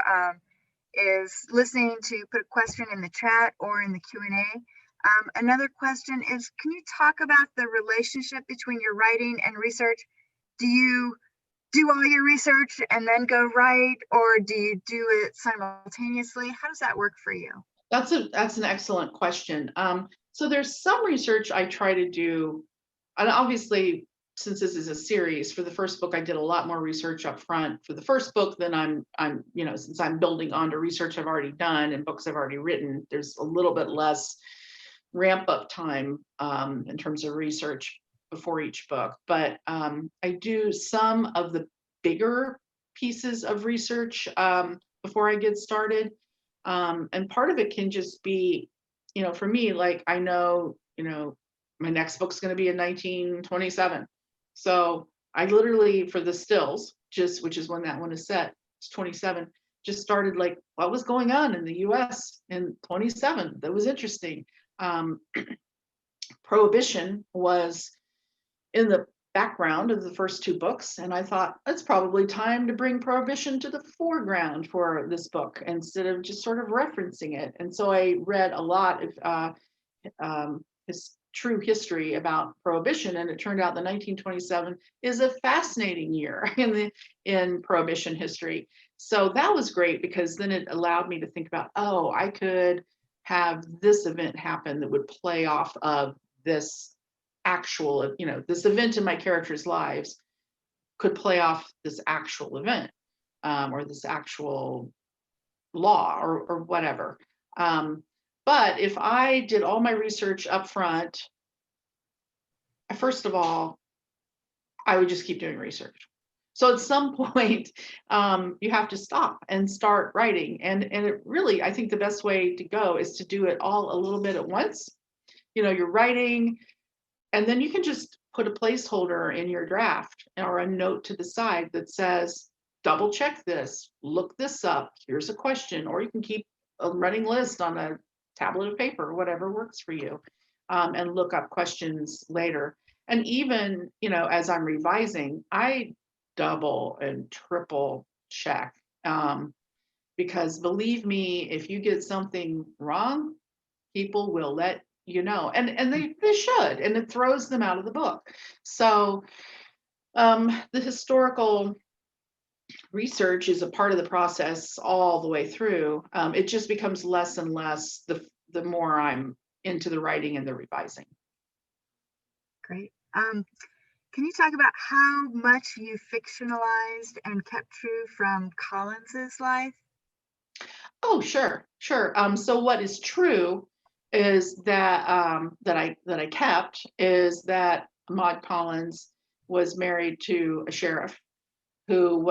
is listening to put a question in the chat or in the Q&A. Another question is, can you talk about the relationship between your writing and research? Do you do all your research and then go write, or do you do it simultaneously? How does that work for you? That's an excellent question. So there's some research I try to do, and obviously, since this is a series, for the first book, I did a lot more research up front for the first book than I'm since I'm building onto research I've already done and books I've already written, there's a little bit less ramp up time in terms of research before each book. But I do some of the bigger pieces of research before I get started. And part of it can just be, for me, like I know, my next book's going to be in 1927. So I literally, for the stills, which is when that one is set, it's 27, just started like what was going on in the US in 27. That was interesting. Prohibition was in the background of the first two books, and I thought it's probably time to bring Prohibition to the foreground for this book instead of just sort of referencing it. And so I read a lot of true history about Prohibition, and it turned out that 1927 is a fascinating year in Prohibition history. So that was great because then it allowed me to think about, I could have this event happen that would play off of this actual, this event in my characters' lives could play off this actual event or this actual law or whatever. But if I did all my research up front, first of all, I would just keep doing research. So at some point, you have to stop and start writing. And it really, I think the best way to go is to do it all a little bit at once. You're writing, and then you can just put a placeholder in your draft or a note to the side that says, double check this, look this up, here's a question, or you can keep a running list on a tablet of paper, whatever works for you, and look up questions later. And even, as I'm revising, I double and triple check because believe me, if you get something wrong, people will let you know, and they should, and it throws them out of the book. So the historical research is a part of the process all the way through. It just becomes less and less the more I'm into the writing and the revising. Great. Can you talk about how much you fictionalized and kept true from Collins's life? Oh, sure. So what is true is that that I kept is that Maud Collins was married to a sheriff who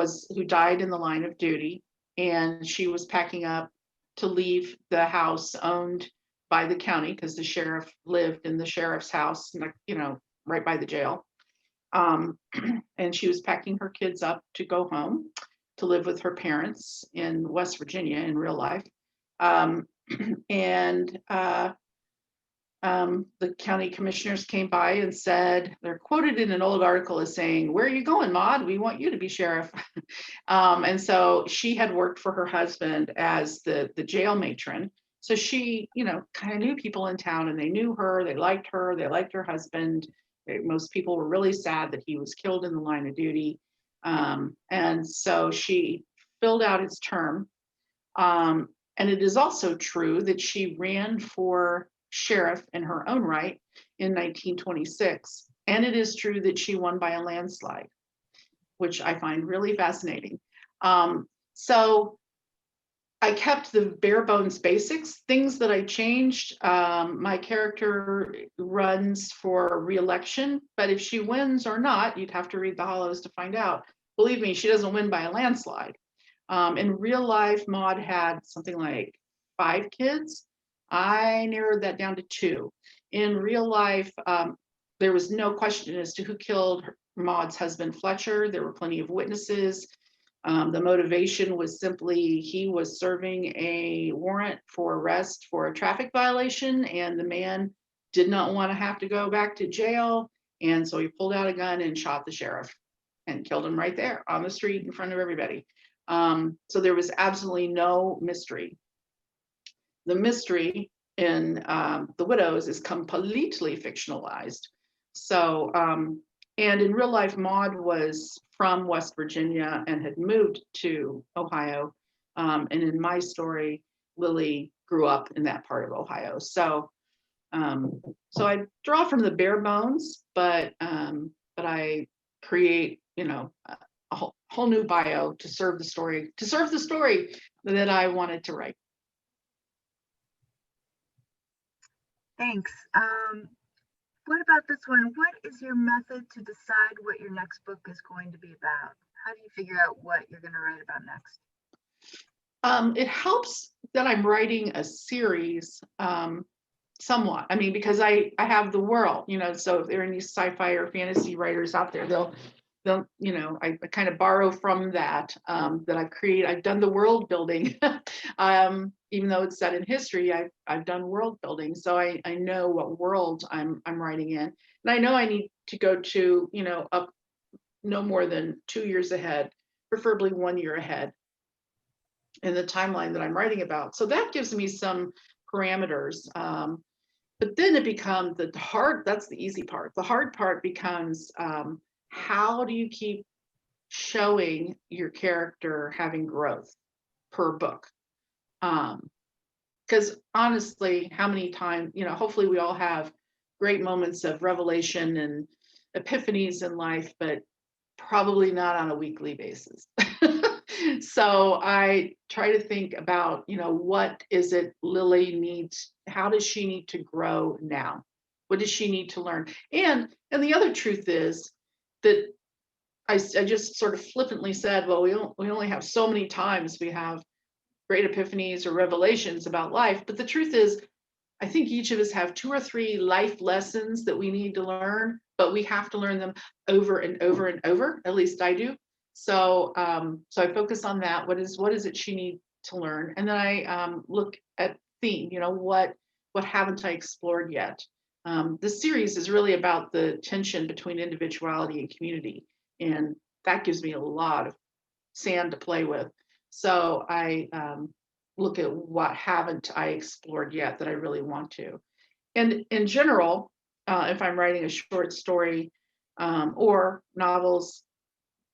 died in the line of duty, and she was packing up to leave the house owned by the county because the sheriff lived in the sheriff's house, right by the jail. And she was packing her kids up to go home to live with her parents in West Virginia in real life. And the county commissioners came by and said, they're quoted in an old article as saying, "Where are you going, Maud? We want you to be sheriff." And so she had worked for her husband as the jail matron. So she, kind of knew people in town, and they knew her, they liked her husband. Most people were really sad that he was killed in the line of duty. And so she filled out his term. And it is also true that she ran for sheriff in her own right in 1926. And it is true that she won by a landslide, which I find really fascinating. So I kept the bare bones basics, things that I changed. My character runs for re-election, but if she wins or not, you'd have to read the Hollows to find out. Believe me, she doesn't win by a landslide. In real life, Maud had something like 5 kids. I narrowed that down to 2. In real life, there was no question as to who killed Maud's husband, Fletcher. There were plenty of witnesses. The motivation was simply he was serving a warrant for arrest for a traffic violation, and the man did not want to have to go back to jail. And so he pulled out a gun and shot the sheriff and killed him right there on the street in front of everybody. So there was absolutely no mystery. The mystery in The Widows is completely fictionalized. So, and in real life, Maud was from West Virginia and had moved to Ohio. And in my story, Lily grew up in that part of Ohio. So, so I draw from the bare bones, but I create, a whole new bio to serve the story that I wanted to write. Thanks. What about this one? What is your method to decide what your next book is going to be about? How do you figure out what you're going to write about next? It helps that I'm writing a series somewhat. I mean, because I have the world, so if there are any sci-fi or fantasy writers out there, they'll I kind of borrow from that I've created. I've done the world building. Even though it's set in history, I've done world building. So I know what world I'm writing in. And I know I need to go to, up no more than 2 years ahead, preferably 1 year ahead in the timeline that I'm writing about. So that gives me some parameters. But then it becomes that's the easy part. The hard part becomes how do you keep showing your character having growth per book? Because honestly, how many times, hopefully we all have great moments of revelation and epiphanies in life, but probably not on a weekly basis. So I try to think about, what is it Lily needs? How does she need to grow now? What does she need to learn? And the other truth is that I just sort of flippantly said, well, we only have so many times we have great epiphanies or revelations about life. But the truth is, I think each of us have 2 or 3 life lessons that we need to learn, but we have to learn them over and over and over. At least I do. So, so I focus on that. What is it she needs to learn? And then I look at theme. What haven't I explored yet? This series is really about the tension between individuality and community, and that gives me a lot of sand to play with. So I look at what haven't I explored yet that I really want to. And in general, if I'm writing a short story or novels,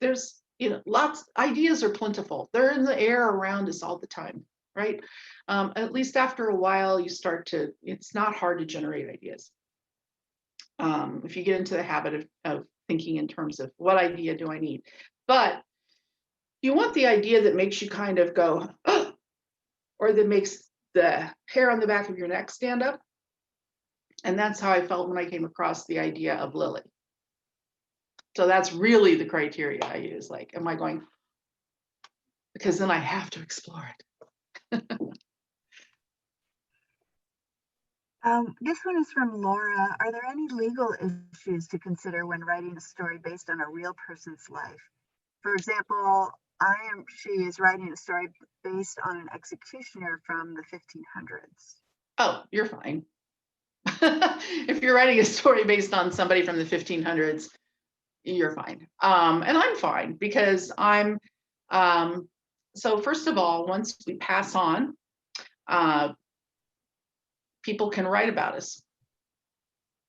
there's lots ideas are plentiful. They're in the air around us all the time, right? At least after a while, it's not hard to generate ideas. If you get into the habit of thinking in terms of what idea do I need, but you want the idea that makes you kind of go, oh, or that makes the hair on the back of your neck stand up. And that's how I felt when I came across the idea of Lily. So that's really the criteria I use. Like, am I going? Because then I have to explore it. This one is from Laura. Are there any legal issues to consider when writing a story based on a real person's life? For example, she is writing a story based on an executioner from the 1500s. Oh, you're fine. If you're writing a story based on somebody from the 1500s, you're fine. And I'm fine because I'm, so first of all, once we pass on, people can write about us.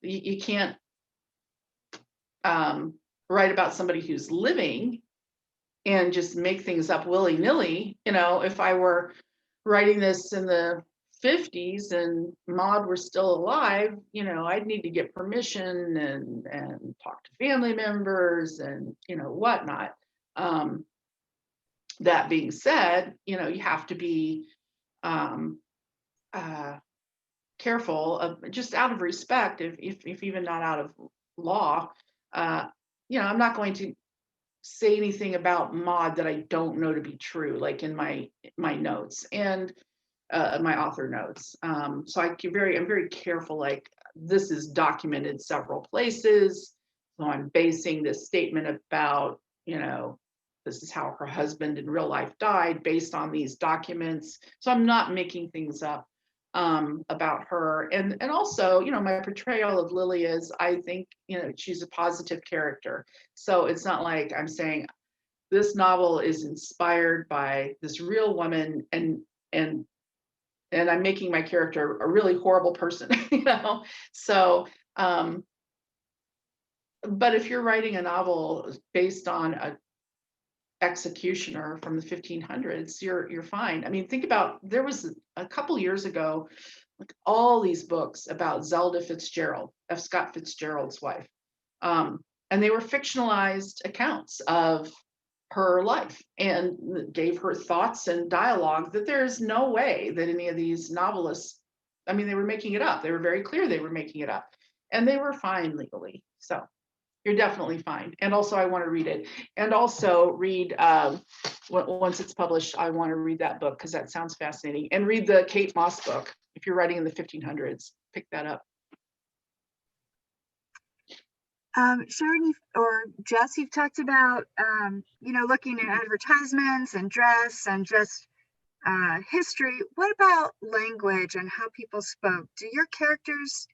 You can't write about somebody who's living and just make things up willy-nilly. If I were writing this in the 50s and Maud were still alive, I'd need to get permission and talk to family members and whatnot. That being said, you have to be um, careful of, just out of respect, if even not out of law. Uh, I'm not going to say anything about Maud that I don't know to be true, like in my notes and my author notes. So I'm very careful. Like, this is documented several places, so I'm basing this statement about, this is how her husband in real life died based on these documents. So I'm not making things up about her. And also, my portrayal of Lily is, I think, she's a positive character. So it's not like I'm saying this novel is inspired by this real woman, and I'm making my character a really horrible person, So, but if you're writing a novel based on a executioner from the 1500s, you're fine. I mean, think about, there was a couple years ago, like, all these books about Zelda Fitzgerald, F. Scott Fitzgerald's wife, and they were fictionalized accounts of her life and gave her thoughts and dialogue that there's no way that any of these novelists, I mean, they were making it up. They were very clear they were making it up, and they were fine legally. So you're definitely fine. And also, I want to read it. And also read, once it's published, I want to read that book because that sounds fascinating. And read the Kate Moss book. If you're writing in the 1500s, pick that up. Sharon or Jess, you've talked about, looking at advertisements and dress and just history. What about language and how people spoke? Do your characters,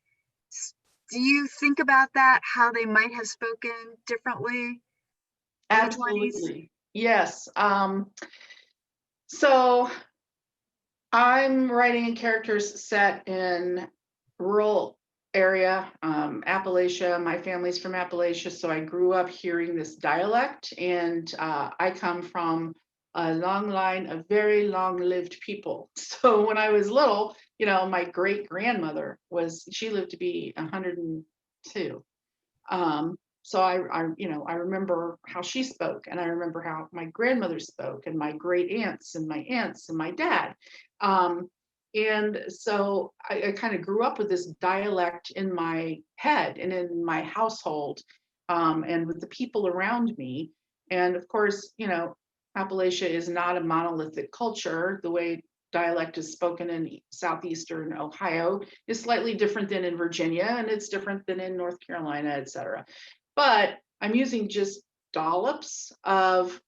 do you think about that, how they might have spoken differently in the 20s? Absolutely. Yes. So I'm writing characters set in rural area, Appalachia. My family's from Appalachia, so I grew up hearing this dialect, and I come from a long line of very long-lived people. So when I was little, my great grandmother she lived to be 102. So I remember how she spoke, and I remember how my grandmother spoke, and my great aunts and my aunts and my dad. And so I kind of grew up with this dialect in my head and in my household, and with the people around me. And of course, Appalachia is not a monolithic culture. The way dialect is spoken in southeastern Ohio is slightly different than in Virginia, and it's different than in North Carolina, et cetera. But I'm using just dollops of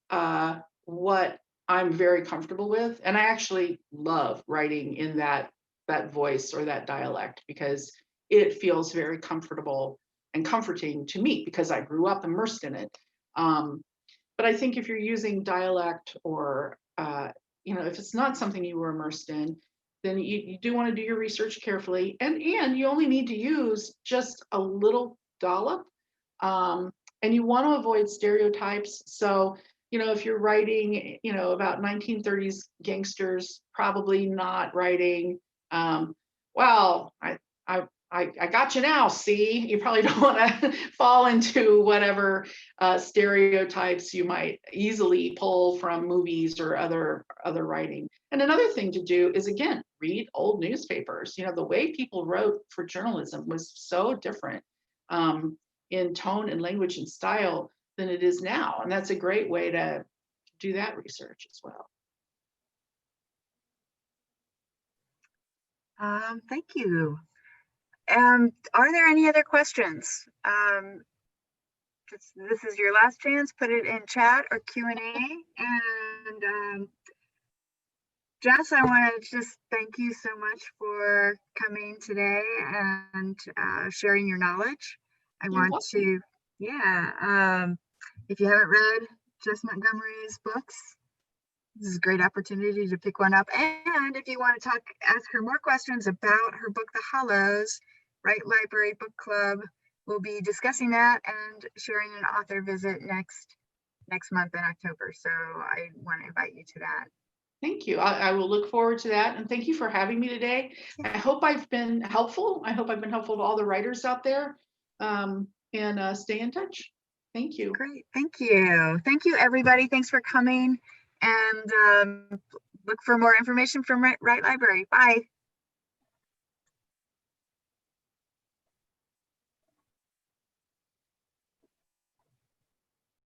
what I'm very comfortable with. And I actually love writing in that voice or that dialect because it feels very comfortable and comforting to me because I grew up immersed in it. But I think if you're using dialect or, if it's not something you were immersed in, then you do want to do your research carefully. And you only need to use just a little dollop. And you want to avoid stereotypes. So, if you're writing, about 1930s gangsters, probably not writing, well, I got you now, see? You probably don't want to fall into whatever stereotypes you might easily pull from movies or other writing. And another thing to do is, again, read old newspapers. The way people wrote for journalism was so different in tone and language and style than it is now. And that's a great way to do that research as well. Thank you. Are there any other questions? This is your last chance. Put it in chat or Q&A. And Jess, I want to just thank you so much for coming today and sharing your knowledge. I want to, if you haven't read Jess Montgomery's books, this is a great opportunity to pick one up. And if you want to ask her more questions about her book, The Hollows, Wright Library Book Club will be discussing that and sharing an author visit next month in October. So I want to invite you to that. Thank you. I will look forward to that. And thank you for having me today. I hope I've been helpful. I hope I've been helpful to all the writers out there. And stay in touch. Thank you. Great. Thank you. Thank you, everybody. Thanks for coming. and look for more information from Wright Library. Bye.